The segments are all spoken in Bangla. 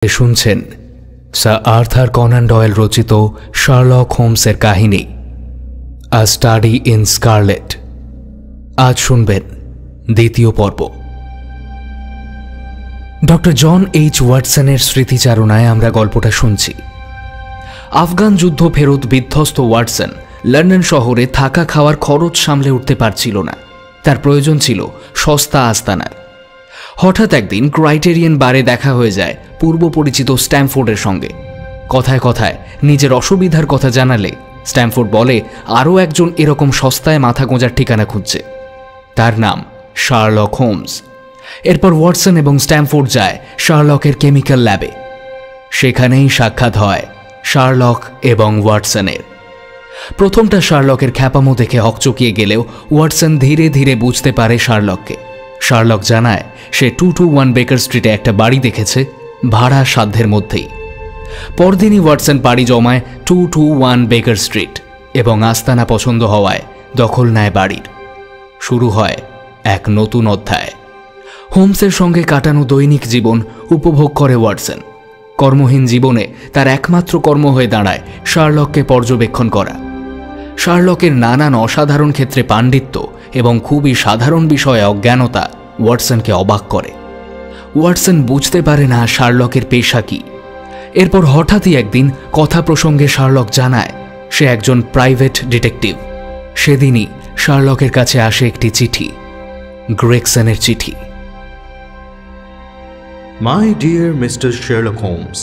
শুনছেন স্যার আর্থার কনান ডয়েল রচিত শার্লক হোমসের কাহিনী আ স্টাডি ইন স্কারলেট। আজ শুনবেন দ্বিতীয় পর্ব। ডক্টর জন এইচ ওয়াটসনের স্মৃতিচারণায় আমরা গল্পটা শুনছি। আফগান যুদ্ধ ফেরত বিধ্বস্ত ওয়াটসন লন্ডন শহরে থাকা খাওয়ার খরচ সামলে উঠতে পারছিল না। তার প্রয়োজন ছিল সস্তা আস্তানার। হঠাৎ একদিন ক্রাইটেরিয়ান বারে দেখা হয়ে যায় পূর্ব পরিচিত স্ট্যামফোর্ডের সঙ্গে। কথায় কথায় নিজের অসুবিধার কথা জানালে স্ট্যামফোর্ড বলে আরও একজন এরকম সস্তায় মাথা গোঁজার ঠিকানা খুঁজছে। তার নাম শার্লক হোমস। এরপর ওয়াটসন এবং স্ট্যামফোর্ড যায় শার্লকের কেমিক্যাল ল্যাবে। সেখানেই সাক্ষাৎ হয় শার্লক এবং ওয়াটসনের। প্রথমটা শার্লকের খ্যাপামো দেখে হকচকিয়ে গেলেও ওয়াটসন ধীরে ধীরে বুঝতে পারে শার্লককে। শার্লক জানায় সে 221 বেকার স্ট্রিটে একটা বাড়ি দেখেছে, ভাড়া সাধ্যের মধ্যেই। পরদিনই ওয়াটসন পাড়ি জমায় 221 বেকার স্ট্রিট এবং আস্তানা পছন্দ হওয়ায় দখল নেয় বাড়ির। শুরু হয় এক নতুন অধ্যায়। হোমসের সঙ্গে কাটানো দৈনিক জীবন উপভোগ করে ওয়াটসন। কর্মহীন জীবনে তার একমাত্র কর্ম হয়ে দাঁড়ায় শার্লককে পর্যবেক্ষণ করা। শার্লকের নানান অসাধারণ ক্ষেত্রে পাণ্ডিত্য এবং খুবই সাধারণ বিষয়ে অজ্ঞানতা ওয়াটসনকে অবাক করে। ওয়াটসন বুঝতে পারে না শার্লকের পেশা কি। এরপর হঠাৎই একদিন কথা প্রসঙ্গে শার্লক জানায় সে একজন প্রাইভেট ডিটেকটিভ। সেদিনই শার্লকের কাছে আসে একটি চিঠি, গ্রেগসনের চিঠি। My dear mister Sherlock Holmes,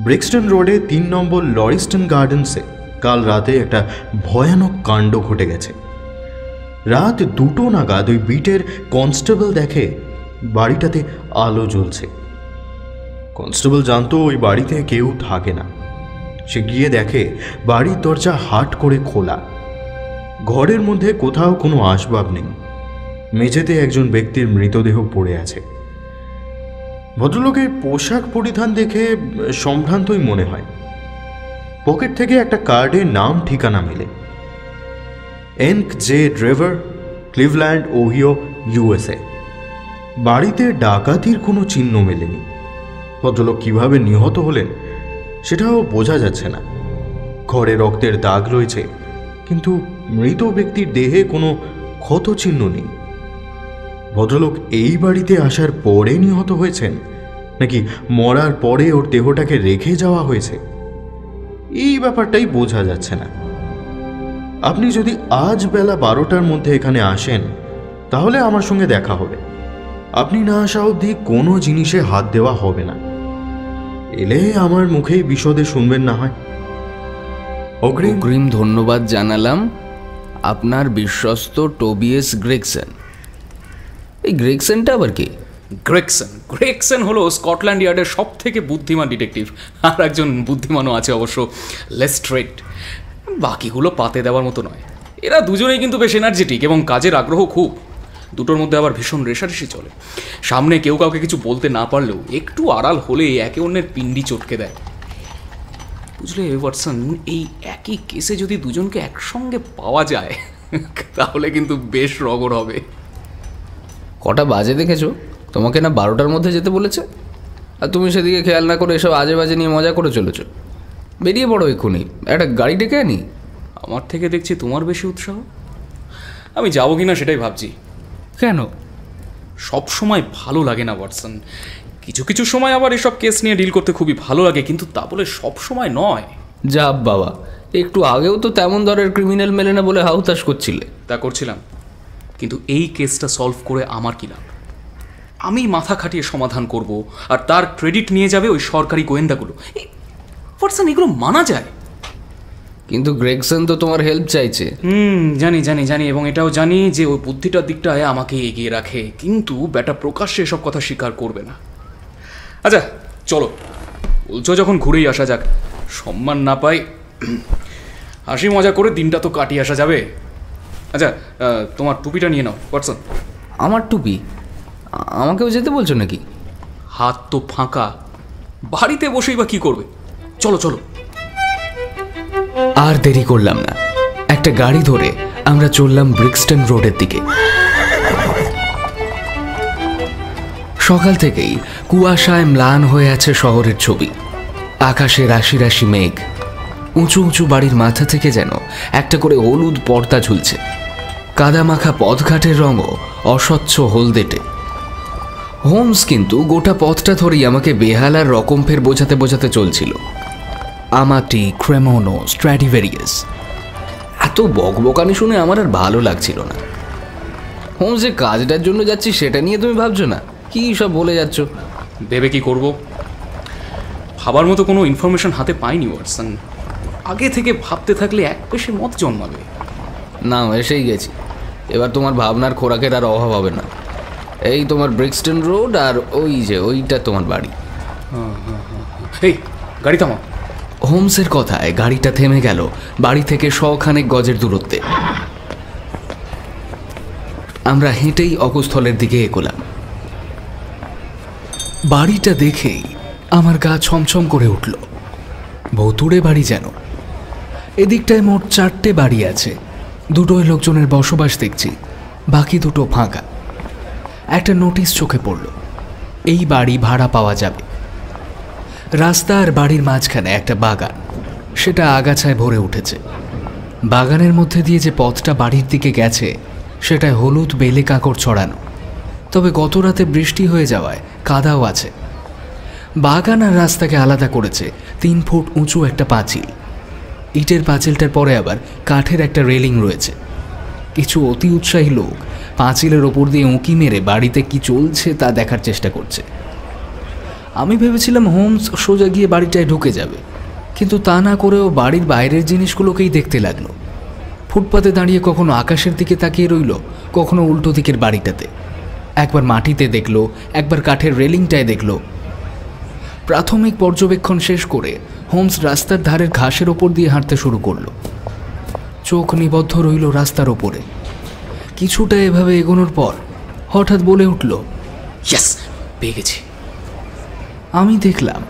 Brixton রোডে 3 নম্বর লরিস্টন গার্ডেন্সে কাল রাতে একটা ভয়ানক কাণ্ড ঘটে গেছে। রাত 2টো নাগাদ ওই বিটের কনস্টেবল দেখে বাড়িটাতে আলো জ্বলছে। কনস্টেবল জানতো ওই বাড়িতে কেউ থাকে না। সে গিয়ে দেখে বাড়ির দরজা হাট করে খোলা। ঘরের মধ্যে কোথাও কোনো আসবাব নেই। মেঝেতে একজন ব্যক্তির মৃতদেহ পড়ে আছে। ভদ্রলোকের পোশাক পরিধান দেখে সম্ভ্রান্তই মনে হয়। পকেট থেকে একটা কার্ডে নাম ঠিকানা মেলে, Enoch J ড্রেভার, Cleveland, Ohio, USA. বাড়িতে ডাকাতির কোনো চিহ্ন মেলেনি। ভদ্রলোক কিভাবে নিহত হলেন সেটাও বোঝা যাচ্ছে না। ঘরে রক্তের দাগ রয়েছে, কিন্তু মৃত ব্যক্তির দেহে কোনো ক্ষত চিহ্ন নেই। ভদ্রলোক এই বাড়িতে আসার পরে নিহত হয়েছেন নাকি মরার পরে ওর দেহটাকে রেখে যাওয়া হয়েছে, এই ব্যাপারটাই বোঝা যাচ্ছে না। আপনি যদি আজ বেলা 12টার মধ্যে এখানে আসেন তাহলে আমার সঙ্গে দেখা হবে। আপনি না আসা অবধি কোনো জিনিসে হাত দেওয়া হবে না। এলে আমার মুখেই বিশদে শুনবেন না হয়। অগ্রিম ধন্যবাদ জানালাম। আপনার বিশ্বস্ত টোবিয়াস গ্রেগসন। এই গ্রেগসনটা আবার কি? গ্রেগসন হলো স্কটল্যান্ড ইয়ার্ডের সব থেকে বুদ্ধিমান ডিটেকটিভ। আর একজন বুদ্ধিমানও আছে অবশ্য, লেস্ট্রেট। বাকিগুলো পাতে দেওয়ার মতো নয়। এরা দুজনেই কিন্তু বেশ এনার্জেটিক এবং কাজের আগ্রহ খুব। দুটোর মধ্যে আবার ভীষণ রেষারেষি চলে। সামনে কেউ কাউকে কিছু বলতে না পারলেও একটু আড়াল হলেই একে অন্যের পিণ্ডি চটকে দেয়। বুঝলে ওয়াটসন, এই একই কেসে যদি দুজনকে একসঙ্গে পাওয়া যায় তাহলে কিন্তু বেশ রগড় হবে। কটা বাজে দেখেছো? তোমাকে না 12টার মধ্যে যেতে বলেছে, আর তুমি সেদিকে খেয়াল না করে এসব আজে বাজে নিয়ে মজা করে চলেছো। বেরিয়ে পড়ো এক্ষুনি, একটা গাড়ি ডেকে আনি। আমার থেকে দেখছি তোমার বেশি উৎসাহ। আমি যাবো কিনা সেটাই ভাবছি। কেন? সব সময় ভালো লাগে না ওয়াটসন। কিছু কিছু সময় আবার এসব কেস নিয়ে ডিল করতে খুবই ভালো লাগে, কিন্তু তা বলে সব সময় নয়। যা বাবা, একটু আগেও তো তেমন ধরনের ক্রিমিনাল মেলে না বলে হাউতাশ করছিলে। তা করছিলাম, কিন্তু এই কেসটা সলভ করে আমার কি লাভ? আমি মাথা খাটিয়ে সমাধান করব, আর তার ক্রেডিট নিয়ে যাবে ওই সরকারি গোয়েন্দাগুলো। ওয়াটসন, এগুলো মানা যায়? কিন্তু গ্রেগসন তো তোমার হেল্প চাইছে। জানি জানি জানি এবং এটাও জানি যে ওই বুদ্ধিটার দিকটায় আমাকে এগিয়ে রাখে, কিন্তু ব্যাটা প্রকাশ্যে এসব কথা স্বীকার করবে না। আচ্ছা চলো, বলছো যখন ঘুরেই আসা যাক। সম্মান না পাই, হাসি মজা করে দিনটা তো কাটিয়ে আসা যাবে। আচ্ছা, তোমার টুপিটা নিয়ে নাও ওয়াটসন। আমার টুপি? আমাকেও যেতে বলছো নাকি? হাত তো ফাঁকা, বাড়িতে বসেই বা কি করবে? চলো চলো। আর দেরি করলাম না, একটা গাড়ি ধরে আমরা চললাম ব্রিক্সটন রোডের দিকে। সকাল থেকেই কুয়াশায় ম্লান হয়ে আছে শহরের ছবি। আকাশে রাশি রাশি মেঘ, উঁচু উঁচু বাড়ির মাথা থেকে যেন একটা করে হলুদ পর্দা ঝুলছে। কাদামাখা পথঘাটের রঙও অস্বচ্ছ হলদেটে। হোমস কিন্তু গোটা পথটা ধরেই আমাকে বেহালার রকম ফের বোঝাতে বোঝাতে চলছিল। আমাটি, ক্রেমোনো, স্ট্র্যাডিভেরিয়াস। এত বকবকানি শুনে আমার আর ভালো লাগছিল না। হোমস, যে কাজটার জন্য যাচ্ছি সেটা নিয়ে তুমি ভাবছো না? কি সব বলে যাচ্ছ? ভেবে কি করব? ভাবার মতো কোনো ইনফরমেশন হাতে পাইনি ওয়াটসন। আগে থেকে ভাবতে থাকলে এক পেশে মত জন্মাবে। না, এসেই গেছি। এবার তোমার ভাবনার খোরাকের আর অভাব হবে না। এই তোমার ব্রিক্সটন রোড, আর ওই যে ওইটা তোমার বাড়ি। এই গাড়ি থামা। হোমসের কথায় গাড়িটা থেমে গেল বাড়ি থেকে শখানেক গজের দূরত্বে। আমরা হেঁটেই অকুস্থলের দিকে এগোলাম। বাড়িটা দেখেই আমার গা ছমছম করে উঠল। ভৌতুড়ে বাড়ি যেন। এদিকটায় মোট 4টে বাড়ি আছে। দুটোই লোকজনের বসবাস দেখছি, বাকি দুটো ফাঁকা। একটা নোটিশ চোখে পড়ল, এই বাড়ি ভাড়া পাওয়া যাবে। রাস্তা আর বাড়ির মাঝখানে একটা বাগান, সেটা আগাছায় ভরে উঠেছে। বাগানের মধ্যে দিয়ে যে পথটা বাড়ির দিকে গেছে সেটায় হলুদ বেলে কাঁকড় ছড়ানো, তবে গত রাতে বৃষ্টি হয়ে যাওয়ায় কাদাও আছে। বাগান আর রাস্তাকে আলাদা করেছে 3 ফুট উঁচু একটা পাঁচিল। ইটের পাঁচিলটার পরে আবার কাঠের একটা রেলিং রয়েছে। কিছু অতি উৎসাহী লোক পাঁচিলের ওপর দিয়ে উঁকি মেরে বাড়িতে কি চলছে তা দেখার চেষ্টা করছে। আমি ভেবেছিলাম হোমস সোজা গিয়ে বাড়িটায় ঢুকে যাবে, কিন্তু তা না করেও বাড়ির বাইরের জিনিসগুলোকেই দেখতে লাগলো। ফুটপাতে দাঁড়িয়ে কখনো আকাশের দিকে তাকিয়ে রইল, কখনো উল্টো দিকের বাড়িটাতে। একবার মাটিতে দেখলো, একবার কাঠের রেলিংটায় দেখলো। প্রাথমিক পর্যবেক্ষণ শেষ করে হোমস রাস্তার ধারের ঘাসের ওপর দিয়ে হাঁটতে শুরু করলো। চোখ নিবদ্ধ রইল রাস্তার ওপরে। কিছুটা এভাবে এগোনোর পর হঠাৎ বলে উঠল, ইয়েস, পেয়ে গেছি। আমি দেখলাম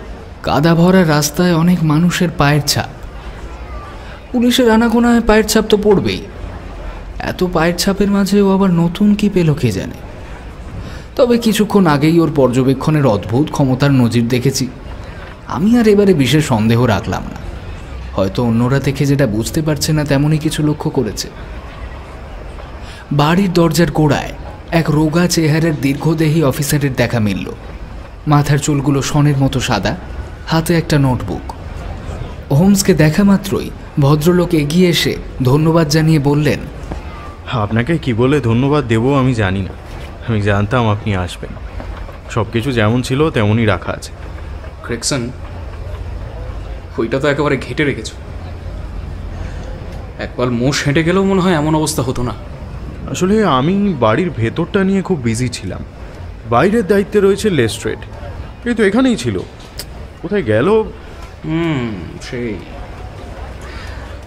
কাদা ভরা রাস্তায় অনেক মানুষের পায়ের ছাপ। পুলিশের আনাগোনায় পায়ের ছাপ তো পড়বেই, এত পায়ের ছাপের মাঝেও আবার নতুন কি পেল কে জানে। তবে কিছুক্ষণ আগেই ওর পর্যবেক্ষণের অদ্ভুত ক্ষমতার নজির দেখেছি। আমি আর এবারে বিশেষ সন্দেহ রাখলাম না। হয়তো অন্যরা দেখে যেটা বুঝতে পারছে না তেমনই কিছু লক্ষ্য করেছে। বাড়ির দরজার গোড়ায় এক রোগা চেহারার দীর্ঘদেহী অফিসারের দেখা মিলল। মাথার চুলগুলো সনের মতো সাদা, হাতে একটা নোটবুক। হোমসকে দেখা মাত্রই ভদ্রলোক এগিয়ে এসে ধন্যবাদ জানিয়ে বললেন, আপনাকে কি বলে ধন্যবাদ দেব আমি জানি না। আমি জানতাম আপনি আসবেন। সব কিছু যেমন ছিল তেমনই রাখা আছে। ক্রেকসন, ওইটা তো একেবারে ঘেঁটে রেখেছ। একবার মোষ হেঁটে গেলেও মনে হয় এমন অবস্থা হতো না। আসলে আমি বাড়ির ভেতরটা নিয়ে খুব বিজি ছিলাম। বাইরের দায়িত্বে রয়েছে লেস্ট্রেড, এই তো এখানেই ছিল। কোথায় গেল? সেই।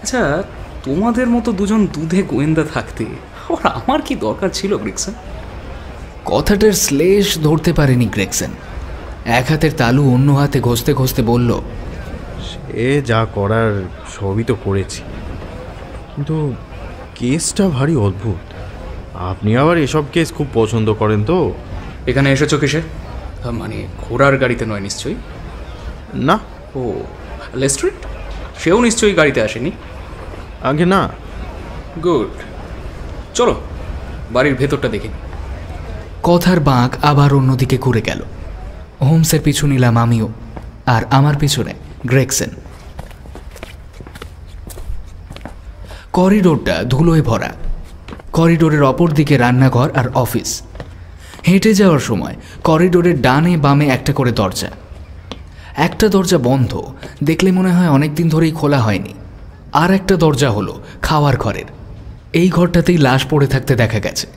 আচ্ছা, তোমাদের মতো দুজন দুধে গোয়েন্দা থাকতে আবার আমার কি দরকার ছিল গ্রেগসন? কথাটার শ্লেষ ধরতে পারেনি গ্রেগসন। এক হাতের তালু অন্য হাতে ঘষতে ঘষতে বলল, সে যা করার সবই তো করেছি, কিন্তু কেসটা ভারী অদ্ভুত। আপনি আবার এসব কেস খুব পছন্দ করেন তো? এখানে এসেছো কিসে? মানে ঘোড়ার গাড়িতে নয় নিশ্চয়ই? না। ও, লেস্ট্রেড? সেও নিশ্চয়ই গাড়িতে আসেনি? আগে না। গুড, চলো বাড়ির ভেতরটা দেখে। কথার বাঁক আবার অন্যদিকে ঘুরে গেল। হোমসের পিছু নিলাম আমিও, আর আমার পিছনে গ্রেগসন। করিডোরটা ধুলোয় ভরা। করিডোরের অপর দিকে রান্নাঘর আর অফিস। হেঁটে যাওয়ার সময় করিডোরের ডানে বামে একটা করে দরজা। একটা দরজা বন্ধ, দেখলে মনে হয় অনেক দিন ধরেই খোলা হয়নি। আর একটা দরজা হলো খাওয়ার ঘরের। এই ঘরটাতেই লাশ পড়ে থাকতে দেখা গেছে।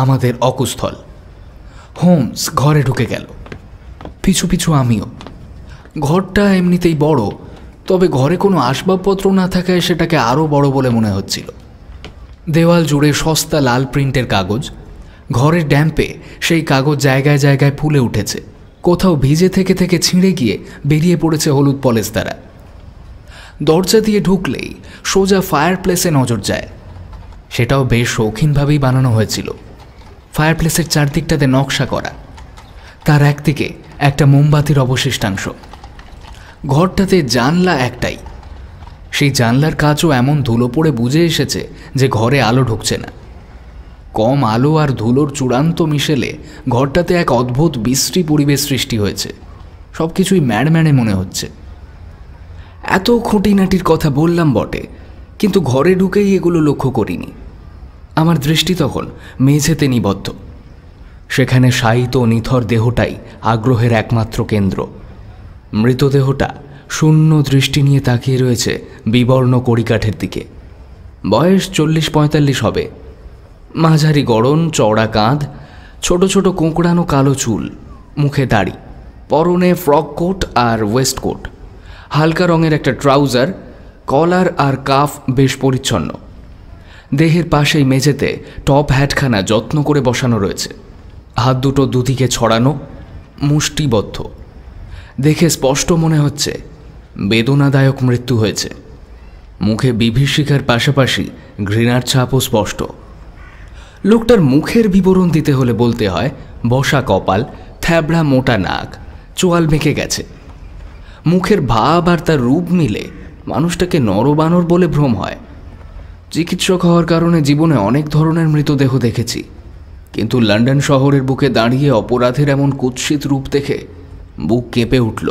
আমাদের অকুস্থল। হোমস ঘরে ঢুকে গেল, পিছু পিছু আমিও। ঘরটা এমনিতেই বড়, তবে ঘরে কোনো আসবাবপত্র না থাকায় সেটাকে আরও বড় বলে মনে হচ্ছিল। দেওয়াল জুড়ে সস্তা লাল প্রিন্টের কাগজ। ঘরের ড্যাম্পে সেই কাগজ জায়গায় জায়গায় ফুলে উঠেছে। কোথাও ভিজে থেকে থেকে ছিঁড়ে গিয়ে বেরিয়ে পড়েছে হলুদ পলেস দ্বারা। দরজা দিয়ে ঢুকলেই সোজা ফায়ার প্লেসে নজর যায়। সেটাও বেশ শৌখিনভাবেই বানানো হয়েছিল। ফায়ার প্লেসের চারদিকটাতে নকশা করা। তার একদিকে একটা মোমবাতির অবশিষ্টাংশ। ঘরটাতে জানলা একটাই, সেই জানলার কাচও এমন ধুলো পড়ে বুঝে এসেছে যে ঘরে আলো ঢুকছে না। কম আলো আর ধুলোর চূড়ান্ত মিশেলে ঘরটাতে এক অদ্ভুত বিশ্রী পরিবেশ সৃষ্টি হয়েছে। সব কিছুই ম্যাড়ম্যাড়ে মনে হচ্ছে। এত খুঁটিনাটির কথা বললাম বটে, কিন্তু ঘরে ঢুকেই এগুলো লক্ষ্য করিনি। আমার দৃষ্টি তখন মেঝেতে নিবদ্ধ। সেখানে শায়িত নিথর দেহটাই আগ্রহের একমাত্র কেন্দ্র। মৃতদেহটা শূন্য দৃষ্টি নিয়ে তাকিয়ে রয়েছে বিবর্ণ কড়িকাঠের দিকে। বয়স 40-45 হবে। মাঝারি গড়ন, চওড়া কাঁধ, ছোট ছোট কোঁকড়ানো কালো চুল, মুখে দাড়ি, পরনে ফ্রক কোট আর ওয়েস্ট কোট, হালকা রঙের একটা ট্রাউজার, কলার আর কাফ বেশ পরিচ্ছন্ন। দেহের পাশেই মেঝেতে টপ হ্যাটখানা যত্ন করে বসানো রয়েছে। হাত দুটো দুদিকে ছড়ানো, মুষ্টিবদ্ধ। দেখে স্পষ্ট মনে হচ্ছে বেদনাদায়ক মৃত্যু হয়েছে। মুখে বিভীষিকার পাশাপাশি ঘৃণার ছাপও স্পষ্ট। লোকটার মুখের বিবরণ দিতে হলে বলতে হয় বসা কপাল, থ্যাবড়া মোটা নাক, চোয়াল বেঁকে গেছে। মুখের ভাব আর তার রূপ মিলে মানুষটাকে নরবানর বলে ভ্রম হয়। চিকিৎসক হওয়ার কারণে জীবনে অনেক ধরনের মৃতদেহ দেখেছি, কিন্তু লন্ডন শহরের বুকে দাঁড়িয়ে অপরাধের এমন কুৎসিত রূপ দেখে বুক কেঁপে উঠল।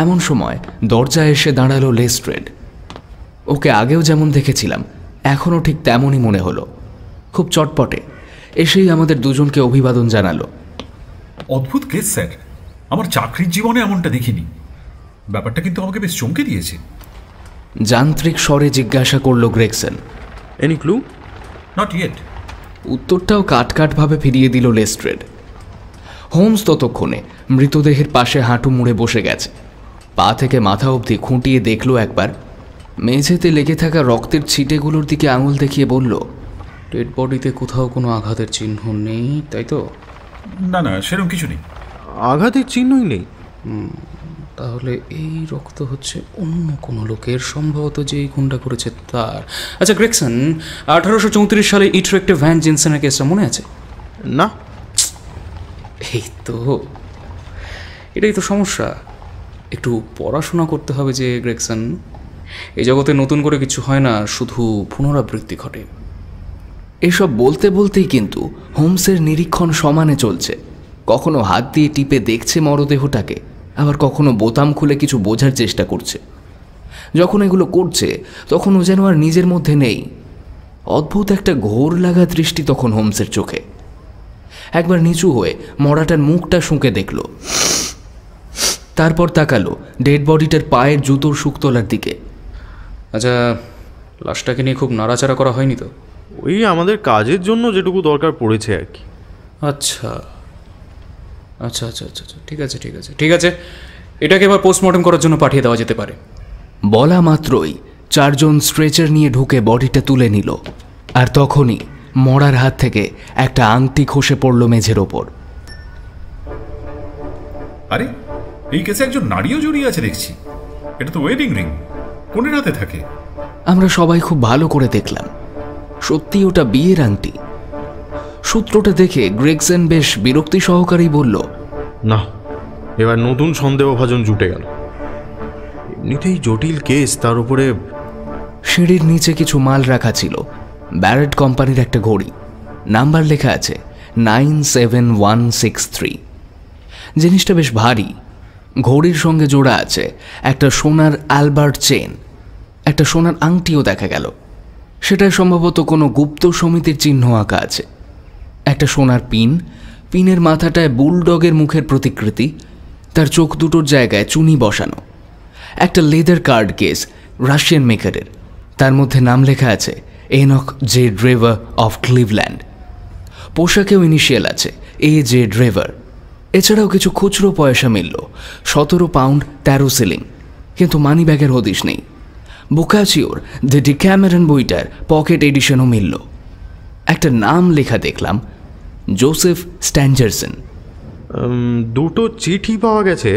এমন সময় দরজায় এসে দাঁড়ালো লেস্ট্রেড। ওকে আগেও যেমন দেখেছিলাম এখনও ঠিক তেমনই মনে হলো। খুব চটপটে এসেই আমাদের দুজনকে অভিবাদন জানালো। অদ্ভুত কেস স্যার, আমার চাকরির জীবনে এমনটা দেখিনি। ব্যাপারটা কিন্তু আমাকে বেশ চমকে দিয়েছে। যান্ত্রিক স্বরে জিজ্ঞাসা করল Gregson. Any clue? Not yet. উত্তরটাও কাটকাটভাবে ফিরিয়ে দিল লেস্ট্রেড। হোমস ততক্ষণে মৃতদেহের পাশে হাঁটু মুড়ে বসে গেছে। পা থেকে মাথা অবধি খুঁটিয়ে দেখল একবার। মেঝেতে লেগে থাকা রক্তের ছিটেগুলোর দিকে আঙুল দেখিয়ে বলল, ডেড বডিতে কোথাও কোনো আঘাতের চিহ্ন নেই, তাই তো? না না, সেরকম কিছু নেই। আঘাতের চিহ্নই নেই? তাহলে এই রক্ত হচ্ছে অন্য কোনো লোকের, সম্ভবত যেই খুনটা করেছে তার। আচ্ছা গ্রেগসন, 1834 সালে ইটরেক্টে ভ্যান জেনসেনের কেসটা মনে আছে? না। এই তো, এটাই তো সমস্যা। একটু পড়াশোনা করতে হবে যে গ্রেগসন। এই জগতে নতুন করে কিছু হয় না, শুধু পুনরাবৃত্তি ঘটে। এসব বলতে বলতেই কিন্তু হোমসের নিরীক্ষণ সমানে চলছে। কখনো হাত দিয়ে টিপে দেখছে মরদেহটাকে, আবার কখনো বোতাম খুলে কিছু বোঝার চেষ্টা করছে। যখন এগুলো করছে তখন ও যেন আর নিজের মধ্যে নেই। অদ্ভুত একটা ঘোর লাগা দৃষ্টি তখন হোমসের চোখে। একবার নিচু হয়ে মরাটার মুখটা শুঁকে দেখল, তারপর তাকালো ডেড বডিটার পায়ের জুতোর শুকতলার দিকে। আচ্ছা, লাশটাকে নিয়ে খুব নাড়াচাড়া করা হয়নি তো? ওই আমাদের কাজের জন্য যেটুকু দরকার পড়েছে আর কি। আচ্ছা আচ্ছা আচ্ছা আচ্ছা আচ্ছা, ঠিক আছে ঠিক আছে ঠিক আছে, এটাকে এবার পোস্টমর্টম করার জন্য পাঠিয়ে দেওয়া যেতে পারে। বলা মাত্রই 4 জন স্ট্রেচার নিয়ে ঢুকে বডিটা তুলে নিল। আর তখনই মরার হাত থেকে একটা আংটি খসে পড়ল মেঝের ওপর। আরে, এই কেসে একজন নারীও জড়িয়ে আছে দেখছি। এটা তো ওয়েডিং রিং। কোনের হাতে থাকে? আমরা সবাই খুব ভালো করে দেখলাম, সত্যি ওটা বিয়ের আংটি। সূত্রটা দেখে গ্রেগসন বেশ বিরক্তি সহকারেই বলল, না, এবার নতুন সন্দেহভাজন জুটে গেল। এমনিতেই জটিল কেস, তার উপরে সিঁড়ির নিচে কিছু মাল রাখা ছিল। ব্যারেট কোম্পানির একটা ঘড়ি, নাম্বার লেখা আছে 97163। জিনিসটা বেশ ভারী। ঘড়ির সঙ্গে জোড়া আছে একটা সোনার অ্যালবার্ট চেন। একটা সোনার আংটিও দেখা গেল। সেটায় সম্ভবত কোনো গুপ্ত সমিতির চিহ্ন আঁকা আছে। একটা সোনার পিন, পিনের মাথাটায় বুলডগের মুখের প্রতিকৃতি, তার চোখ দুটোর জায়গায় চুনি বসানো। একটা লেদার কার্ড কেস, রাশিয়ান মেকারের, তার মধ্যে নাম লেখা আছে Enoch J Drebber of Cleveland. পোশাকেও ইনিশিয়াল আছে AJ ড্রেভার। এছাড়াও কিছু খুচরো পয়সা মিলল, 17 পাউন্ড 13 শিলিং, কিন্তু মানি ব্যাগের হদিশ নেই। বোকাচিওর দ্য ডিক্যামেরন বইটার পকেট এডিশনও মিলল। একটা নাম লেখা দেখলাম, জোসেফ স্ট্যাঞ্জারসন। দুটো চিঠি পাওয়া গেছে।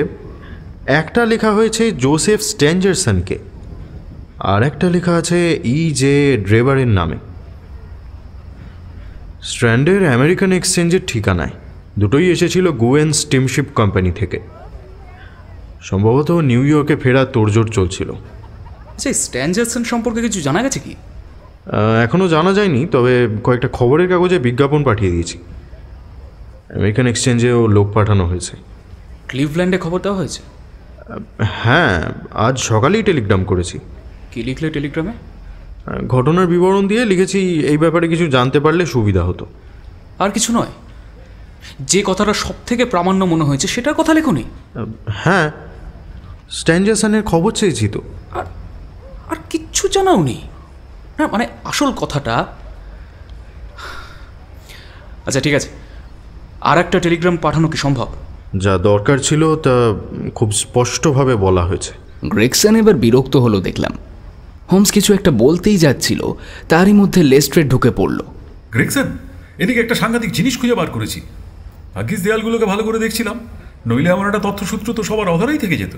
একটা লেখা হয়েছে জোসেফ স্ট্যাঞ্জারসনকে, আর একটা লেখা আছে EJ ড্রেভারের নামে, স্ট্র্যান্ডের আমেরিকান এক্সচেঞ্জের ঠিকানায়। দুটোই এসেছিল গুয়েন স্টিমশিপ কোম্পানি থেকে। সম্ভবত নিউ ইয়র্কে ফেরার তোড়জোড় চলছিল। আচ্ছা, স্ট্যান জেনসেন সম্পর্কে কিছু জানা গেছে কি? এখনও জানা যায়নি, তবে কয়েকটা খবরের কাগজে বিজ্ঞাপন পাঠিয়ে দিয়েছি। আমেরিকান এক্সচেঞ্জেও লোক পাঠানো হয়েছে। ক্লিভল্যান্ডে খবর দেওয়া হয়েছে? হ্যাঁ, আজ সকালেই টেলিগ্রাম করেছি। কি লিখলে টেলিগ্রামে? ঘটনার বিবরণ দিয়ে লিখেছি এই ব্যাপারে কিছু জানতে পারলে সুবিধা হতো। আর কিছু নয়? যে কথাটা সব থেকে প্রামাণ্য মনে হয়েছে সেটার কথা লেখনি? হ্যাঁ, স্ট্যান জেনসনের খবর চেয়েছি তো। আর কিচ্ছু জানাওনি? না মানে আসল কথাটা। আচ্ছা ঠিক আছে, আর একটা টেলিগ্রাম পাঠানো কি সম্ভব? যা দরকার ছিল তা খুব স্পষ্টভাবে বলা হয়েছে। গ্রেগসন এবার বিরক্ত হলো দেখলাম। হোমস কিছু একটা বলতেই যাচ্ছিল, তারই মধ্যে লেস্ট্রেড ঢুকে পড়ল। গ্রেগসন, এদিকে একটা সাংঘাতিক জিনিস খুঁজে বার করেছি। ভাগ্যিস দেয়ালগুলোকে ভালো করে দেখছিলাম, নইলে আমার একটা তথ্যসূত্র তো সবার অধারেই থেকে যেত।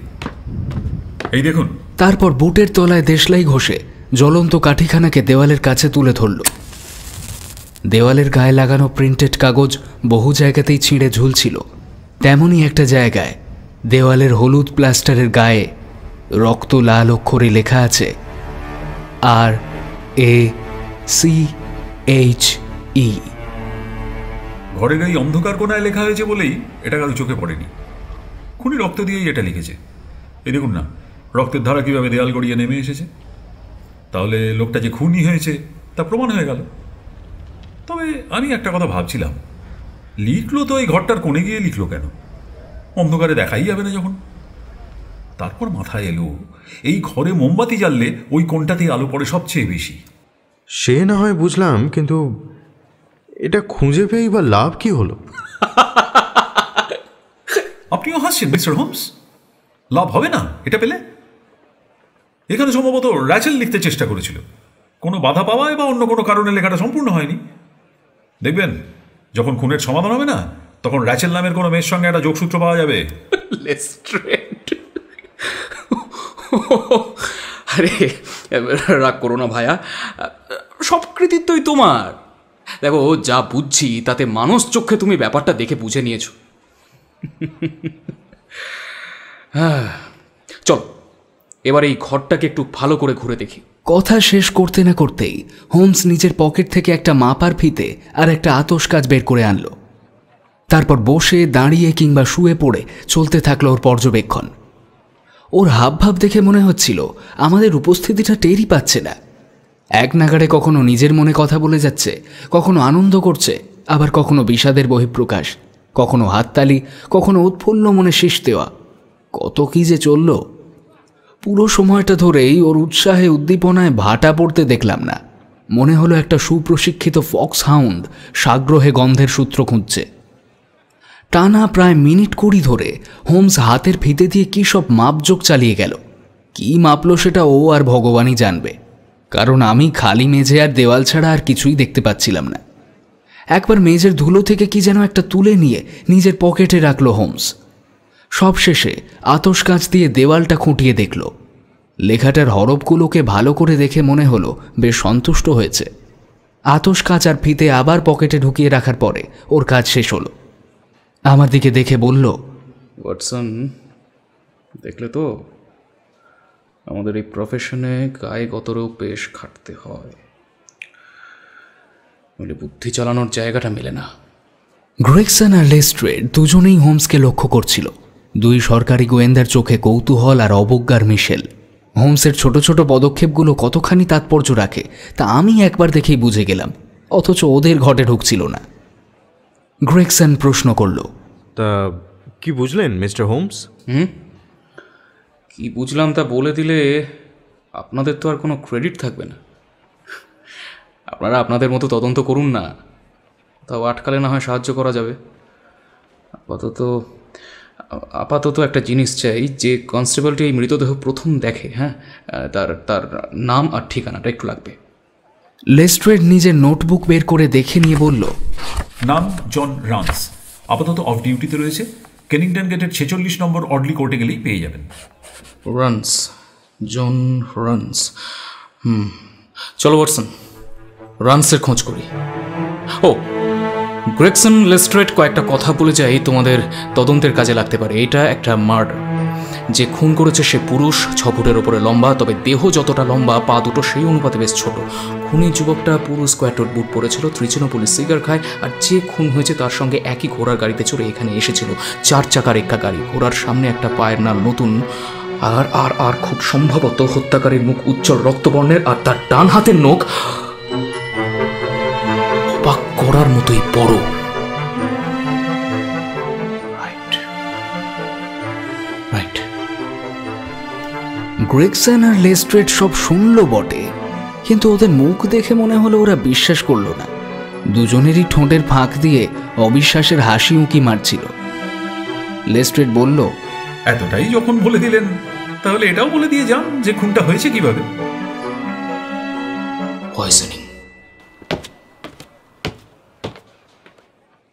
এই দেখুন। তারপর বুটের তলায় দেশলাই ঘষে জ্বলন্ত কাঠিখানাকে দেওয়ালের কাছে তুলে ধরল। দেওয়ালের গায়ে লাগানো প্রিন্টেড কাগজ বহু জায়গাতেই ছিঁড়ে ঝুলছিল। তেমনই একটা জায়গায় দেওয়ালের হলুদ প্লাস্টারের গায়ে রক্ত লাল অক্ষরে লেখা আছে RACHE। ঘরের এই অন্ধকার কোণায় লেখা হয়েছে বলেই এটা কারো চোখে পড়েনি। খুনি রক্ত দিয়েই এটা লিখেছে। এই দেখুন না, রক্তের ধারা কীভাবে দেয়াল গড়িয়ে নেমে এসেছে। তাহলে লোকটা যে খুনি হয়েছে তা প্রমাণ হয়ে গেল। তবে আমি একটা কথা ভাবছিলাম, লিখলো তো এই ঘরটার কোণে গিয়ে লিখলো কেন? অন্ধকারে দেখাই যাবে না যখন। তারপর মাথায় এলো, এই ঘরে মোমবাতি জ্বাললে ওই কোণটাতেই আলো পড়ে সবচেয়ে বেশি। সে না হয় বুঝলাম, কিন্তু এটা খুঁজে পেয়েই বা লাভ কি হলো? আপনিও হাসছেন মিস্টার হোমস? লাভ হবে না এটা পেলে? এখানে সম্ভবত র্যাচেল লিখতে চেষ্টা করেছিল। কোনো বাধা পাওয়ায় বা অন্য কোনো কারণে লেখাটা সম্পূর্ণ হয়নি। দেখবেন যখন খুনের সমাধান হবে না, তখন র্যাচেল নামের কোনো মেয়ের সঙ্গে একটা যোগসূত্র পাওয়া যাবে। লেস্ট্রেড, আরে রাগ করো না ভাইয়া, সব কৃতিত্বই তোমার। দেখো, যা বুঝছি তাতে মানুষ চোখে তুমি ব্যাপারটা দেখে বুঝে নিয়েছ। চল এবার এই ঘরটাকে একটু ভালো করে ঘুরে দেখি। কথা শেষ করতে না করতেই হোমস নিজের পকেট থেকে একটা মাপার ফিতে আর একটা আতস কাজ বের করে আনলো। তারপর বসে দাঁড়িয়ে কিংবা শুয়ে পড়ে চলতে থাকলো ওর পর্যবেক্ষণ। ওর হাবভাব দেখে মনে হচ্ছিল আমাদের উপস্থিতিটা টেরই পাচ্ছে না। এক নাগাড়ে কখনো নিজের মনে কথা বলে যাচ্ছে, কখনো আনন্দ করছে, আবার কখনো বিষাদের বহিঃপ্রকাশ, কখনো হাততালি, কখনো উৎফুল্ল মনে শীষ দেওয়া। কত কি যে চলল! পুরো সময়টা ধরেই ওর উৎসাহে উদ্দীপনায় ভাটা পড়তে দেখলাম না। মনে হলো একটা সুপ্রশিক্ষিত ফক্স হাউন্ড সাগ্রহে গন্ধের সূত্র খুঁজছে। টানা প্রায় মিনিট 20 ধরে হোমস হাতের ফিতে দিয়ে কী সব মাপজোক চালিয়ে গেল। কি মাপলো সেটা ও আর ভগবানই জানবে, কারণ আমি খালি মেঝে আর দেওয়াল ছাড়া আর কিছুই দেখতে পাচ্ছিলাম না। একবার মেঝের ধুলো থেকে কি যেন একটা তুলে নিয়ে নিজের পকেটে রাখল হোমস। সবশেষে আতস কাঁচ দিয়ে দেওয়ালটা খুঁটিয়ে দেখল। লেখাটার হরফগুলোকে ভালো করে দেখে মনে হলো বেশ সন্তুষ্ট হয়েছে। আতস কাঁচ আর ফিতে আবার পকেটে ঢুকিয়ে রাখার পরে ওর কাজ শেষ হলো। আমার দিকে দেখে বলল, ওয়াটসন, দেখলে তো আমাদের এই প্রফেশনে গায়ে গতরেও বেশ খাটতে হয়, বলে বুদ্ধি চালানোর জায়গাটা মেলে না। গ্রেগসন আর লেস্ট্রেড দুজনেই হোমসকে লক্ষ্য করছিল। দুই সরকারি গোয়েন্দার চোখে কৌতূহল আর অবজ্ঞার মিশেল। হোমসের ছোট ছোট পদক্ষেপগুলো কতখানি তাৎপর্য রাখে তা আমি একবার দেখেই বুঝে গেলাম, অথচ ওদের ঘটে ঢুকছিল না। গ্রেগসন প্রশ্ন করল, তা কি বুঝলেন মিস্টার হোমস? কি বুঝলাম তা বলে দিলে আপনাদের তো আর কোনো ক্রেডিট থাকবে না। আপনারা আপনাদের মতো তদন্ত করুন না, তাও আটকালে না হয় সাহায্য করা যাবে। আপাতত একটা জিনিস চাই, যে কনস্টেবলটি এই মৃতদেহ প্রথম দেখে, হ্যাঁ, তার নাম আর ঠিকানাটা একটু লাগবে। লেস্ট্রেড নিজের নোটবুক বের করে দেখে নিয়ে বলল, নাম জন রান্স, আপাতত অফ ডিউটিতে রয়েছে। কেনিংটন গেটের 46 নম্বর অডলি কোর্টে গেলেই পেয়ে যাবেন। রান্স, জন রান্স। চলো ওয়াটসন, রান্সের খোঁজ করি। ও গ্রেগসন লেস্ট্রেট কয়েকটা কথা বলে যাই তোমাদের তদন্তের কাজে লাগতে পারে। এটা একটা মার্ডার। যে খুন করেছে সে পুরুষ, 6 ফুটের ওপরে লম্বা, তবে দেহ যতটা লম্বা পা দুটো সেই অনুপাতে বেশ ছোট। খুনি যুবকটা পুরো স্কোয়ার বুট পরেছিল, ত্রিচিনোপলি সিগার খায়, আর যে খুন হয়েছে তার সঙ্গে একই ঘোড়ার গাড়িতে চড়ে এখানে এসেছিল। 4 চাকার এক্কা গাড়ি, ঘোড়ার সামনে একটা পায়ের নাল নতুন, আর আর আর খুব সম্ভবত হত্যাকারীর মুখ উজ্জ্বল রক্তবর্ণের, আর তার ডান হাতের নখ অবাক করার মতোই বড়। রাইট। গ্রেগসন আর লেস্ট্রেট সব শুনল বটে, কিন্তু ওদের মুখ দেখে মনে হলো ওরা বিশ্বাস করল না। দুজনেরই ঠোঁটের ফাঁক দিয়ে অবিশ্বাসের হাসি উঁকি মারছিল। লেস্ট্রেট বলল, এতটাই যখন বলে দিলেন তাহলে এটাও বলে দিয়ে যান যে খুনটা হয়েছে কিভাবে। পয়জনিং।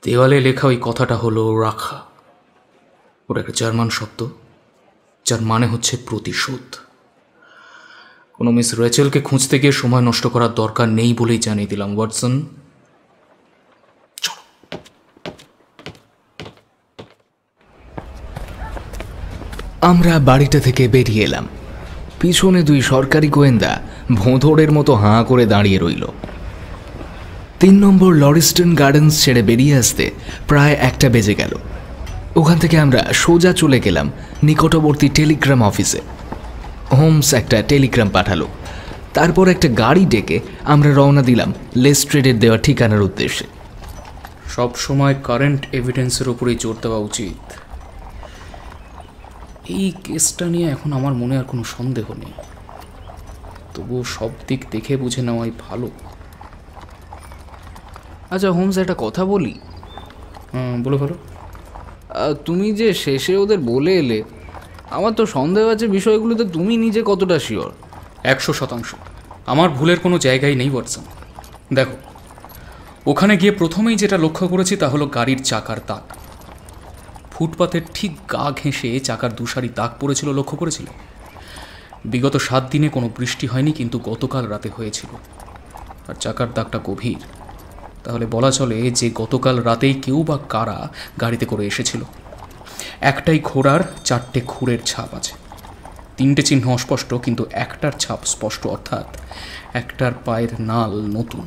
দেওয়ালে লেখা ওই কথাটা হলো রাখা। ওটা একটা জার্মান শব্দ, যার মানে হচ্ছে প্রতিশোধ। কোনো মিস রেচেলকে খুঁজতে গিয়ে সময় নষ্ট করার দরকার নেই বলেই জানিয়ে দিলাম। ওয়াটসন, চলো। আমরা বাড়িটা থেকে বেরিয়ে এলাম। পিছনে 2 সরকারি গোয়েন্দা ভোঁদড়ের মতো হাঁ করে দাঁড়িয়ে রইল। 3 নম্বর লরিস্টন গার্ডেন্স ছেড়ে বেরিয়ে আসতে প্রায় 1টা বেজে গেল। ওখান থেকে আমরা সোজা চলে গেলাম নিকটবর্তী টেলিগ্রাম অফিসে। হোমস একটা টেলিগ্রাম পাঠালো। তারপর একটা গাড়ি ডেকে আমরা রওনা দিলাম লেস্ট্রেটের দেওয়া ঠিকানার উদ্দেশ্যে। সব সময় কারেন্ট এভিডেন্সের উপরেই জোর দেওয়া উচিত। এই কেসটা নিয়ে এখন আমার মনে আর কোনো সন্দেহ নেই, তবুও সব দিক দেখে বুঝে নেওয়াই ভালো। আচ্ছা হোমস, একটা কথা বলি। বলে ভালো। তুমি যে শেষে ওদের বলে এলে, আমার তো সন্দেহ আছে বিষয়গুলোতে তুমি নিজে কতটা শিওর। 100%। আমার ভুলের কোনো জায়গাই নেই ওয়াটসন। দেখো, ওখানে গিয়ে প্রথমেই যেটা লক্ষ্য করেছি তা হলো গাড়ির চাকার দাগ। ফুটপাতের ঠিক গা ঘেঁষে চাকার 2 সারি দাগ পড়েছিল, লক্ষ্য করেছিল? বিগত 7 দিনে কোনো বৃষ্টি হয়নি, কিন্তু গতকাল রাতে হয়েছিল। আর চাকার দাগটা গভীর, তাহলে বলা চলে যে গতকাল রাতেই কেউ বা কারা গাড়িতে করে এসেছিল। একটাই ঘোড়ার 4টে খুরের ছাপ আছে। 3টে চিহ্ন অস্পষ্ট, কিন্তু একটার ছাপ স্পষ্ট, অর্থাৎ একটার পায়ের নাল নতুন।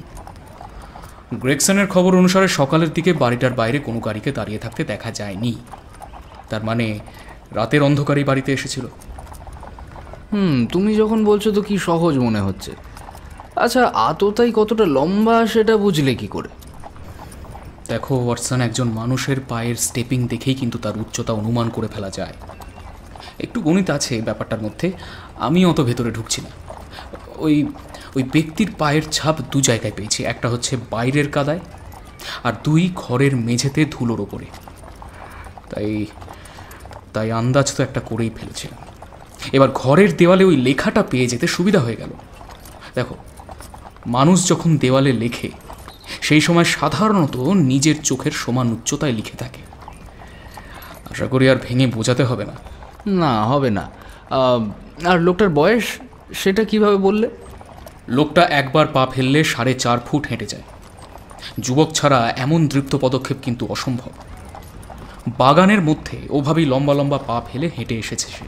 গ্রেগসনের খবর অনুসারে সকালের দিকে বাড়িটার বাইরে কোনো গাড়িকে দাঁড়িয়ে থাকতে দেখা যায়নি। তার মানে রাতের অন্ধকারেই বাড়িতে এসেছিল। তুমি যখন বলছো তো কি সহজ মনে হচ্ছে। আচ্ছা, আততাই কতটা লম্বা সেটা বুঝলে কি করে? দেখো ওয়াটসন, একজন মানুষের পায়ের স্টেপিং দেখেই কিন্তু তার উচ্চতা অনুমান করে ফেলা যায়। একটু গণিত আছে ব্যাপারটার মধ্যে, আমি অত ভেতরে ঢুকছি না। ওই ব্যক্তির পায়ের ছাপ 2 জায়গায় পেয়েছি। একটা হচ্ছে বাইরের কাদায়, আর 2 ঘরের মেঝেতে ধুলোর ওপরে। তাই আন্দাজ তো একটা করেই ফেলেছিলাম। এবার ঘরের দেওয়ালে ওই লেখাটা পেয়ে যেতে সুবিধা হয়ে গেল। দেখো, মানুষ যখন দেওয়ালে লেখে সেই সময় সাধারণত নিজের চোখের সমান উচ্চতায় লিখে থাকে। আশা করি আর ভেঙে বোঝাতে হবে না। না, হবে না। আর লোকটার বয়স সেটা কিভাবে বললে? লোকটা একবার পা ফেললে 4.5 ফুট হেঁটে যায়। যুবক ছাড়া এমন দৃপ্ত পদক্ষেপ কিন্তু অসম্ভব। বাগানের মধ্যে ওভাবেই লম্বা লম্বা পা ফেলে হেঁটে এসেছে সে।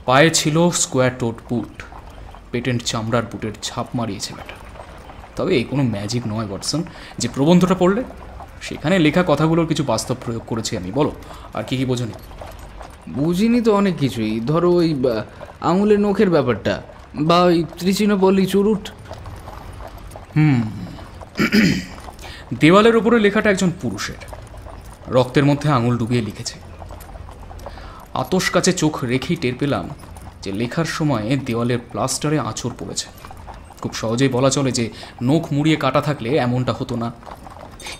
পায়ে ছিল স্কোয়ার টোড বুট, পেটেন্ট চামড়ার বুটের ছাপ মারিয়েছে ব্যাটা। তবে কোনো ম্যাজিক নয় ওয়াটসন। যে প্রবন্ধটা পড়লে সেখানে লেখা কথাগুলোর কিছু বাস্তব প্রয়োগ করেছি আমি। বলো, আর কি কি বোঝনি? বুঝিনি তো অনেক কিছুই। ধরো ওই আঙুলের নখের ব্যাপারটা, বা ওই ত্রিচিনোপলি চুরুট। দেওয়ালের ওপরে লেখাটা একজন পুরুষের, রক্তের মধ্যে আঙুল ডুবিয়ে লিখেছে। আতশ কাছে চোখ রেখেই টের পেলাম যে লেখার সময়ে দেওয়ালের প্লাস্টারে আঁচড় পড়েছে। খুব সহজেই বলা চলে যে নখ মুড়িয়ে কাটা থাকলে এমনটা হতো না।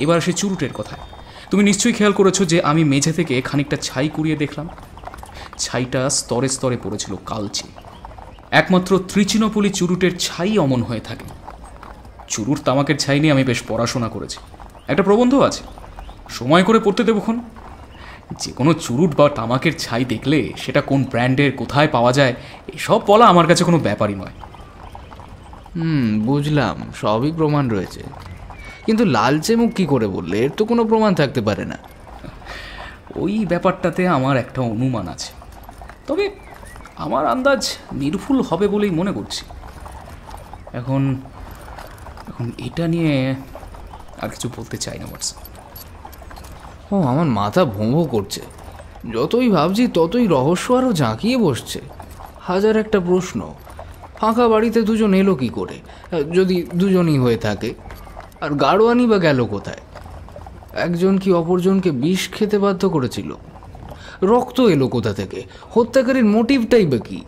এবার সে চুরুটের কথায়, তুমি নিশ্চয়ই খেয়াল করেছো যে আমি মেঝে থেকে খানিকটা ছাই কুড়িয়ে দেখলাম। ছাইটা স্তরে স্তরে পড়েছিল কালচে। একমাত্র ত্রিচিনোপলি চুরুটের ছাই অমন হয়ে থাকে। চুরুট তামাকের ছাই নিয়ে আমি বেশ পড়াশোনা করেছি, একটা প্রবন্ধ আছে, সময় করে পড়তে দেবক্ষণ। যে কোনো চুরুট বা তামাকের ছাই দেখলে সেটা কোন ব্র্যান্ডের, কোথায় পাওয়া যায়, এসব বলা আমার কাছে কোনো ব্যাপারই নয়। বুঝলাম, সবই প্রমাণ রয়েছে। কিন্তু লালচে মুখ কী করে বললে? এর তো কোনো প্রমাণ থাকতে পারে না। ওই ব্যাপারটাতে আমার একটা অনুমান আছে, তবে আমার আন্দাজ নির্ভুল হবে বলেই মনে করছি। এখন এটা নিয়ে আর কিছু বলতে চাই না ওয়াটসন। আমার মাথা ভোঁ করছে। যতই ভাবছি ততই রহস্য আরও জাঁকিয়ে বসছে। হাজার একটা প্রশ্ন। ফাঁকা বাড়িতে দুজন এলো কি করে, যদি দুজনই হয়ে থাকে? আর গাড়োয়ানি বা গেল কোথায়? একজন কি অপরজনকে বিষ খেতে বাধ্য করেছিল? রক্ত এলো কোথা থেকে? হত্যাকারীর মোটিভটাই বা কি?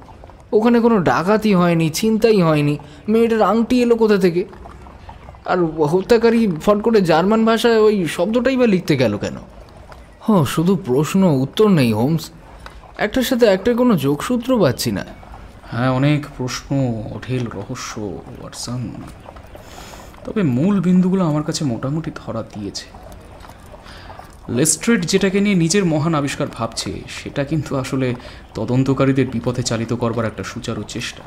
ওখানে কোনো ডাকাতি হয়নি, ছিনতাই হয়নি, মেয়েটার আংটি এলো কোথা থেকে? আর হত্যাকারী ফট করে জার্মান ভাষায় ওই শব্দটাই বা লিখতে গেল কেন? শুধু প্রশ্ন, উত্তর নেই হোমস। একটার সাথে একটার কোনো যোগসূত্র পাচ্ছি না। হ্যাঁ, অনেক প্রশ্ন, অঢেল রহস্য ওয়াটসন। তবে মূল বিন্দুগুলো আমার কাছে মোটামুটি ধরা দিয়েছে। লেস্ট্রেড যেটাকে নিয়ে নিজের মহান আবিষ্কার ভাবছে, সেটা কিন্তু আসলে তদন্তকারীদের বিপথে চালিত করবার একটা সুচারু চেষ্টা।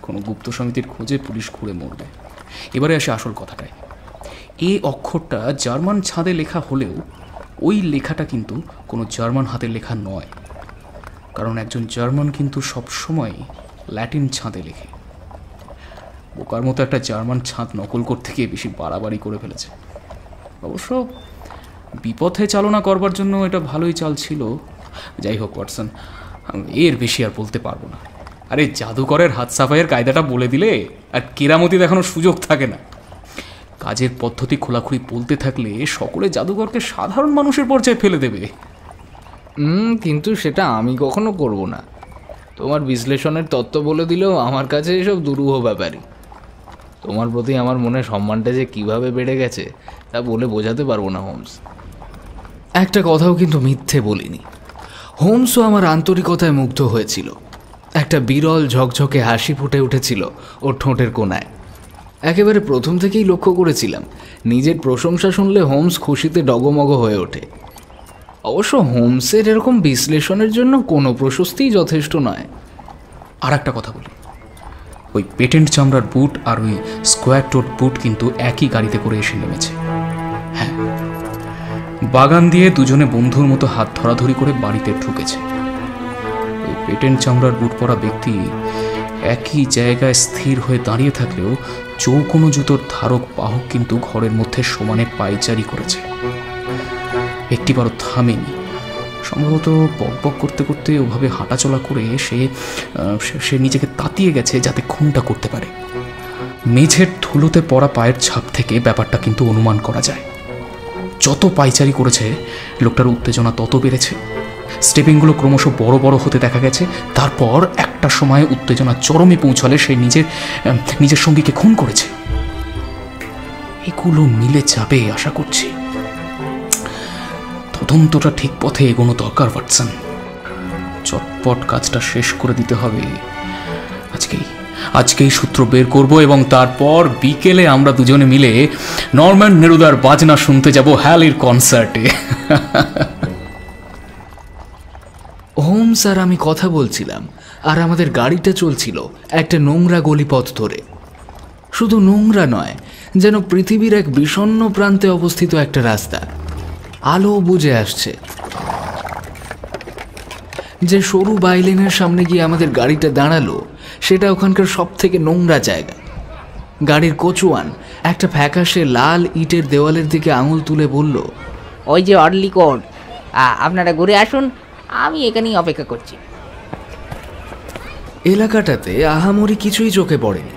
কোনো গুপ্ত সমিতির খোঁজে পুলিশ ঘুরে মরবে। এবারে আসে আসল কথাটায়। এ অক্ষরটা জার্মান ছাঁদে লেখা হলেও ওই লেখাটা কিন্তু কোনো জার্মান হাতের লেখা নয়, কারণ একজন জার্মান কিন্তু সবসময় ল্যাটিন ছাঁদে লেখে। বোকার মতো একটা জার্মান ছাঁদ নকল করতে গিয়ে বেশি বাড়াবাড়ি করে ফেলেছে। অবশ্য বিপথে চালনা করবার জন্য এটা ভালোই চাল ছিল। যাই হোক ওয়াটসন, এর বেশি আর বলতে পারবো না। আরে জাদুকরের হাত সাফাইয়ের কায়দাটা বলে দিলে আর কেরামতি দেখানোর সুযোগ থাকে না। কাজের পদ্ধতি খোলাখুলি বলতে থাকলে সকলে জাদুকরকে সাধারণ মানুষের পর্যায়ে ফেলে দেবে। কিন্তু সেটা আমি কখনো করব না। তোমার বিশ্লেষণের তত্ত্ব বলে দিলেও আমার কাছে এসব দুরূহ ব্যাপারই। তোমার প্রতি আমার মনে সম্মানটা যে কিভাবে বেড়ে গেছে তা বলে বোঝাতে পারবো না হোমস। একটা কথাও কিন্তু মিথ্যে বলিনি। হোমসও আমার আন্তরিকতায় মুগ্ধ হয়েছিল। একটা বিরল ঝকঝকে হাসি ফুটে উঠেছিল ওর ঠোঁটের কোণায়। একেবারে প্রথম থেকেই লক্ষ্য করেছিলাম, নিজের প্রশংসা শুনলে হোমস খুশিতে ডগমগ হয়ে ওঠে। অবশ্য হোমসের এরকম বিশ্লেষণের জন্য কোনো প্রশস্তিই যথেষ্ট নয়। আর একটা কথা বলি, ওই পেটেন্ট চামড়ার বুট আর ওই স্কোয়ার টোট বুট কিন্তু একই গাড়িতে করে এসে নেমেছে। হ্যাঁ, বাগান দিয়ে দুজনে বন্ধুর মতো হাত ধরাধরি করে বাড়িতে ঢুকেছে। ওই পেটেন্ট চামড়ার বুট পরা ব্যক্তি একই জায়গায় স্থির হয়ে দাঁড়িয়ে থাকলেও চৌকোনো জুতোর ধারক বাহক কিন্তু ঘরের মধ্যে সমানে পায়চারি করেছে। একটিবারও থামেনি। সম্ভবত বকবক করতে করতে ওভাবে হাঁটাচলা করে সে নিজেকে তাতিয়ে গেছে যাতে খুনটা করতে পারে। মেঝের ধুলোতে পড়া পায়ের ছাপ থেকে ব্যাপারটা কিন্তু অনুমান করা যায়। যত পায়চারি করেছে লোকটার উত্তেজনা তত বেড়েছে। স্টেপিংগুলো ক্রমশ বড় বড় হতে দেখা গেছে। তারপর একটা সময় উত্তেজনা চরমে পৌঁছালে সে নিজের সঙ্গীকে খুন করেছে। এগুলো মিলে যাবে আশা করছি। তদন্তটা ঠিক পথে এগোনো দরকার ওয়াটসন। চটপট কাজটা শেষ করে দিতে হবে। আজকেই সূত্র বের করব এবং তারপর বিকেলে আমরা দুজনে মিলে নরম্যান নেরুদার বাজনা শুনতে যাব হ্যালির কনসার্টে। হোমস আর আমি কথা বলছিলাম, আর আমাদের গাড়িটা চলছিল একটা নোংরা গলিপথ ধরে। শুধু নোংরা নয়, যেন পৃথিবীর এক বিষণ্ণ প্রান্তে অবস্থিত একটা রাস্তা। আলো বুঝে আসছে। যে সরু বাইলেনের সামনে গিয়ে আমাদের গাড়িটা দাঁড়ালো সেটা ওখানকার সব থেকে নোংরা জায়গা। গাড়ির কোচওয়ান একটা ফ্যাকাশে লাল ইটের দেওয়ালের দিকে আঙুল তুলে বলল, ওই যে অর্লি কোড, আপনারা ঘুরে আসুন, আমি এখানেই অপেক্ষা করছি। এলাকাটাতে আহামরি কিছুই চোখে পড়েনি।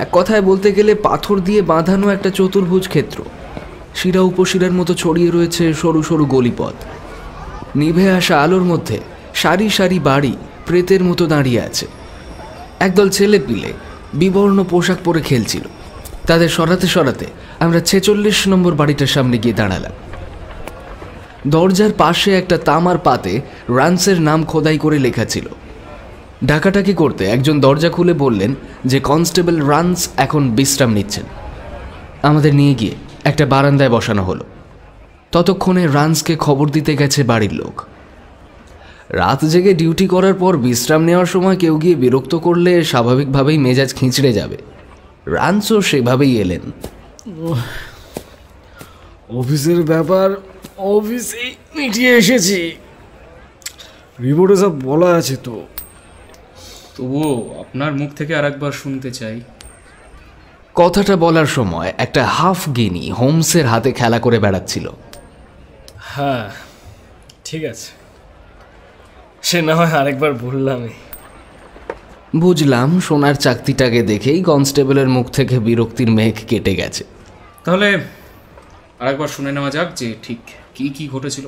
এক কথায় বলতে গেলে পাথর দিয়ে বাঁধানো একটা চতুর্ভুজ ক্ষেত্র। শিরা উপশিরার মতো ছড়িয়ে রয়েছে সরু সরু গলিপথ। নিভে আসা আলোর মধ্যে সারি সারি বাড়ি প্রেতের মতো দাঁড়িয়ে আছে। একদল ছেলে পিলে বিবর্ণ পোশাক পরে খেলছিল। তাদের সরাতে সরাতে আমরা 46 নম্বর বাড়িটার সামনে গিয়ে দাঁড়ালাম। দরজার পাশে একটা তামার পাতে রান্সের নাম খোদাই করে লেখা ছিল। ডাকাটাকি করতে একজন দরজা খুলে বললেন যে কনস্টেবল রান্স এখন বিশ্রাম নিচ্ছেন। আমাদের নিয়ে গিয়ে একটা বারান্দায় বসানো হলো। ততক্ষণে রান্সকে খবর দিতে গেছে বাড়ির লোক। রাত জেগে ডিউটি করার পর বিশ্রাম নেওয়ার সময় কেউ গিয়ে বিরক্ত করলে স্বাভাবিকভাবেই মেজাজ খিঁচড়ে যাবে। রান্সও সেভাবেই এলেন। অফিসের ব্যাপার অফিসেই মিটিয়ে এসেছি, রিপোর্টে সব বলা আছে তো। তবুও আপনার মুখ থেকে আরেকবার শুনতে চাই। কথাটা বলার সময় একটা হাফ গিনি হোমসের হাতে খেলা করে বেড়াচ্ছিল। হ্যাঁ ঠিক আছে, সে না হয় আরেকবার বললামই। বুঝলাম সোনার চাকতিটাকে দেখেই কনস্টেবলের মুখ থেকে বিরক্তির মেঘ কেটে গেছে। তাহলে আরেকবার শুনে নেওয়া যাক যে ঠিক কি কি ঘটেছিল।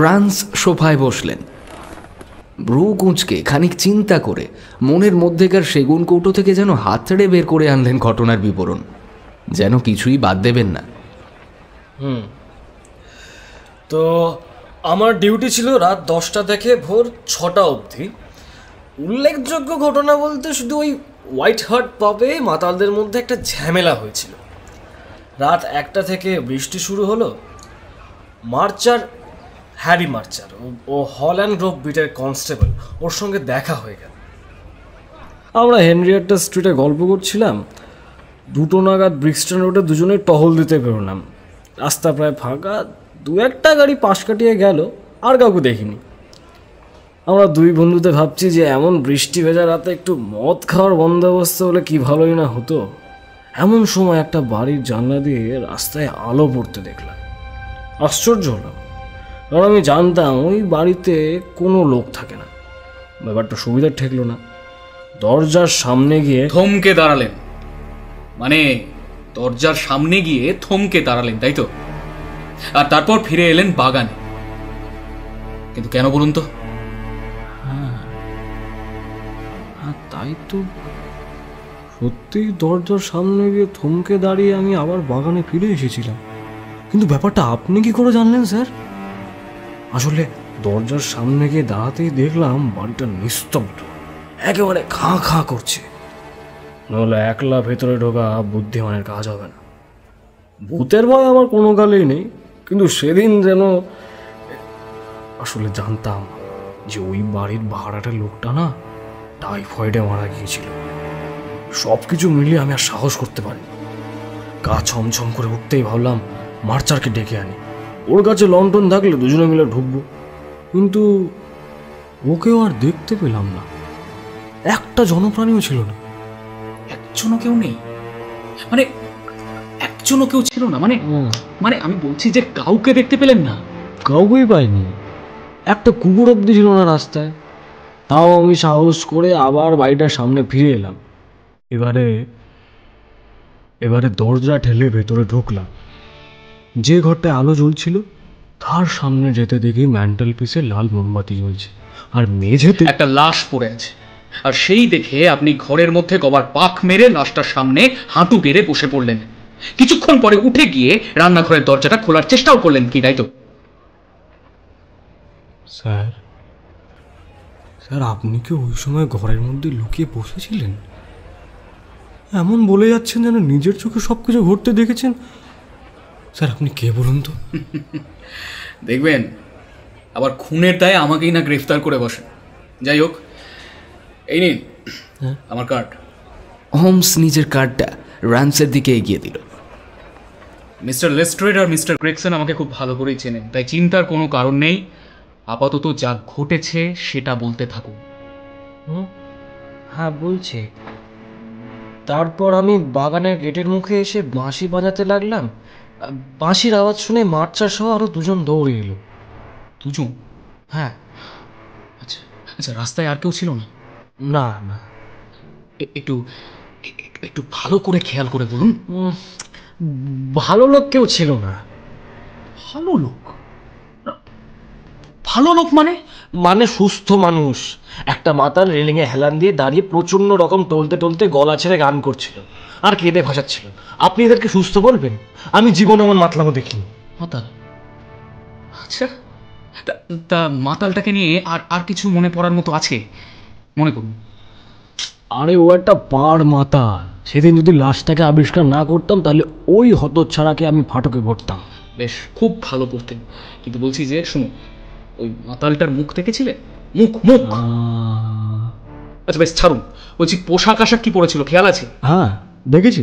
রান্স সোফায় বসলেন, ব্রু কুঁচকে খানিক চিন্তা করে মনের মধ্যেকার সেগুন কৌটো থেকে যেন হাতড়ে বের করে আনলেন ঘটনার বিবরণ, যেন কিছুই বাদ দেবেন না। তো আমার ডিউটি ছিল রাত 10টা থেকে ভোর 6টা অবধি। উল্লেখযোগ্য ঘটনা বলতে শুধু ওই হোয়াইট হার্ট পাবে মাতালদের মধ্যে একটা ঝামেলা হয়েছিল। রাত 1টা থেকে বৃষ্টি শুরু হলো। মার্চার, হ্যারি মার্চার, ও হল্যান্ড গ্রোভ বিটের কনস্টেবল, ওর সঙ্গে দেখা হয়ে গেল। আমরা হেনরিয়েটা স্ট্রিটে গল্প করছিলাম। 2টো নাগাদ ব্রিক্সটন রোডে দুজনেই টহল দিতে বেরোলাম। রাস্তা প্রায় ফাঁকা, 2-1টা গাড়ি পাশ কাটিয়ে গেল, আর কাউকে দেখিনি। আমরা দুই বন্ধুতে ভাবছি যে এমন বৃষ্টি ভেজা রাতে একটু মদ খাওয়ার বন্দোবস্ত হলে কি ভালোই না হতো। এমন সময় একটা বাড়ির জানলা দিয়ে রাস্তায় আলো পড়তে দেখলাম। আশ্চর্য হলাম, কারণ আমি জানতাম ওই বাড়িতে কোনো লোক থাকে না। ব্যাপারটা সুবিধার ঠেকলো না। দরজার সামনে গিয়ে থমকে দাঁড়ালেন, মানে দরজার সামনে গিয়ে থমকে দাঁড়ালেন, তাই তো? আর তারপর ফিরে এলেন বাগানে। কিন্তু কেন বলুন তো? তাই তো, সত্যিই দরজার সামনে গিয়ে থমকে দাঁড়িয়ে আমি আবার বাগানে ফিরে এসেছিলাম। কিন্তু ব্যাপারটা আপনি কি করে জানলেন স্যার? আসলে দরজার সামনে গিয়ে দাঁড়াতেই দেখলাম বাড়িটা নিস্তব্ধ, একেবারে খাঁ খাঁ করছে। নাহলে একলা ভেতরে ঢোকা বুদ্ধিমানের কাজ হবে না। ভূতের ভয় আমার কোনো কালেই নেই, কিন্তু সেদিন যেন আসলে জানতাম যে ওই বাড়ির ভাড়াটার লোকটা না টাইফয়েডে মারা গিয়েছিল। সব কিছু মিলিয়ে আমি আর সাহস করতে পারিনি। গা ছমছম করে উঠতেই ভাবলাম মার্চারকে ডেকে আনি, ওর কাছে লন্ঠন থাকলে দুজনে মিলে ঢুকবো। কিন্তু ওকেও আর দেখতে পেলাম না, একটা জনপ্রাণীও ছিল না। একজনও কেউ নেই? মানে একজনও কেউ ছিল না? মানে মানে আমি বলছি যে কাউকে দেখতে পেলেন না? কাউকেই পাইনি, একটা কুকুর অব্দি ছিল না রাস্তায়। তাও আমি সাহস করে আবার বাড়িটার সামনে ফিরে এলাম। এবারে দরজা ঠেলে ভেতরে ঢুকলাম। যে ঘরটায় আলো জ্বলছিল তার সামনে যেতে দেখি ম্যান্টেল পিসে লাল মোমবাতি জ্বলছে, আর মেঝেতে একটা লাশ পড়ে আছে। আর সেই দেখে আপনি ঘরের মধ্যে গবার পাক মেরে লাশটার সামনে হাঁটু গেড়ে বসে পড়লেন। কিছুক্ষণ পরে উঠে গিয়ে রান্নাঘরের দরজাটা খোলার চেষ্টাও করলেন, কি তাই তো? স্যার, আপনি কি ওই সময় ঘরের মধ্যে লুকিয়ে বসেছিলেন? এমন বলে যাচ্ছেন যেন নিজের চোখে সবকিছু ঘটতে দেখেছেন। স্যার আপনি কে বলুন তো? দেখবেন আবার খুনের দায়ে আমাকেই না গ্রেফতার করে বসেন। যাই হোক, এই নিন আমার কার্ড। হোমস নিজের কার্ডটা রান্সের দিকে এগিয়ে দিল। মিস্টার লেস্ট্রেড আর মিস্টার গ্রেগসন আমাকে খুব ভালো করেই চেনেন, তাই চিন্তার কোনো কারণ নেই। আপাতত যা ঘটেছে সেটা বলতে থাকুন। হ্যাঁ বলছি। তারপর আমি বাগানের গেটের মুখে এসে বাঁশি বাজাতে লাগলাম। বাঁশির আওয়াজ শুনে মার্চার সহ আরো দুজন দৌড়ে এলো। দুজন? হ্যাঁ। আচ্ছা আচ্ছা, রাস্তায় আর কেউ ছিল না? না না। একটু একটু ভালো করে খেয়াল করে বলুন। ভালো লোক কেউ ছিল না। ভালো লোক? ভালো লোক মানে সুস্থ মানুষ। একটা মাতাল রেলিংয়ে হেলান দিয়ে দাঁড়িয়ে প্রচন্ড রকম টলতে টলতে গলা ছেড়ে গান করছিল আর কেঁদে ভাসাচ্ছিল। আপনি এদেরকে সুস্থ বলবেন? আমি জীবনে এমন মাতলামো দেখিনি। মাতাল? আচ্ছা, তা মাতালটাকে নিয়ে আর কিছু মনে পড়ার মতো আছে? মনে করুন। আরে ও একটা পাড় মাতাল। সেদিন যদি লাশটাকে আবিষ্কার না করতাম তাহলে ওই হতচ্ছাড়াকে আমি ফাটকে ভরতাম। বেশ, খুব ভালো করতেন। কিন্তু বলছি যে শুনুন, ওই মাতালটার মুখ দেখেছিলে? মুখ? আচ্ছা বেশ ছাড়ুন, বলছি পোশাক আশাক কি পরেছিল খেয়াল আছে? হ্যাঁ দেখেছি।